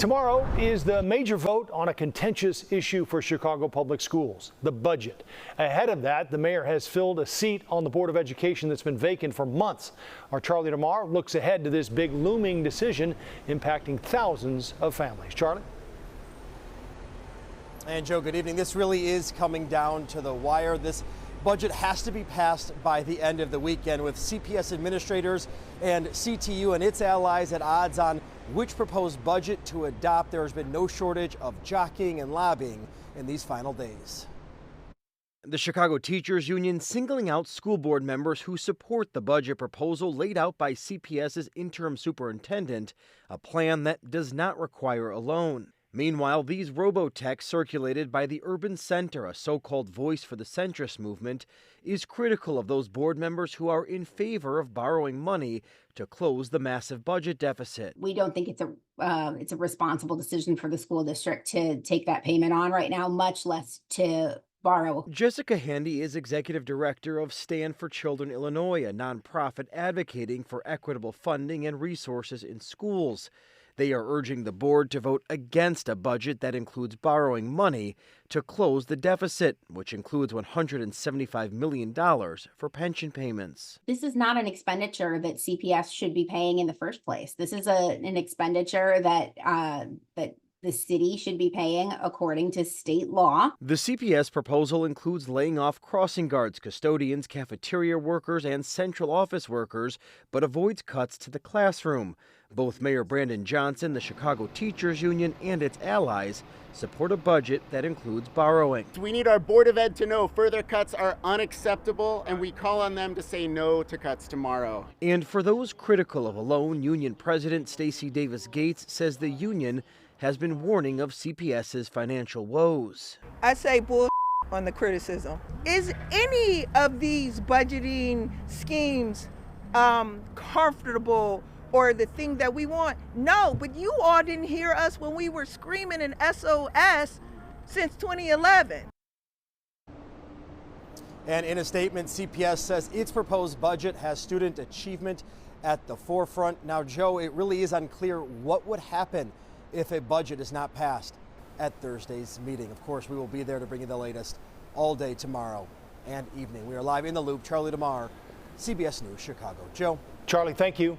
Tomorrow is the major vote on a contentious issue for Chicago Public Schools, the budget. Ahead of that, the mayor has filled a seat on the Board of Education that's been vacant for months. Our Charlie Lamar looks ahead to this big looming decision impacting thousands of families. Charlie? And Joe, good evening. This really is coming down to the wire. This budget has to be passed by the end of the weekend, with CPS administrators and CTU and its allies at odds on which proposed budget to adopt. There has been no shortage of jockeying and lobbying in these final days. The Chicago Teachers Union singling out school board members who support the budget proposal laid out by CPS's interim superintendent, a plan that does not require a loan. Meanwhile, these robotechs circulated by the Urban Center, a so-called voice for the centrist movement, is critical of those board members who are in favor of borrowing money to close the massive budget deficit. We don't think it's a responsible decision for the school district to take that payment on right now, much less to borrow. Jessica Handy is executive director of Stand for Children Illinois, a nonprofit advocating for equitable funding and resources in schools. They are urging the board to vote against a budget that includes borrowing money to close the deficit, which includes $175 million for pension payments. This is not an expenditure that CPS should be paying in the first place. This is an expenditure that the city should be paying according to state law. The CPS proposal includes laying off crossing guards, custodians, cafeteria workers, and central office workers, but avoids cuts to the classroom. Both Mayor Brandon Johnson, the Chicago Teachers Union, and its allies support a budget that includes borrowing. We need our Board of Ed to know further cuts are unacceptable, and we call on them to say no to cuts tomorrow. And for those critical of a loan, Union President Stacey Davis Gates says the union has been warning of CPS's financial woes. I say bull on the criticism. Is any of these budgeting schemes comfortable or the thing that we want? No, but you all didn't hear us when we were screaming in SOS since 2011. And in a statement, CPS says its proposed budget has student achievement at the forefront. Now, Joe, it really is unclear what would happen if a budget is not passed at Thursday's meeting. Of course, we will be there to bring you the latest all day tomorrow and evening. We are live in the loop. Charlie Lamar, CBS News, Chicago. Joe. Charlie, thank you.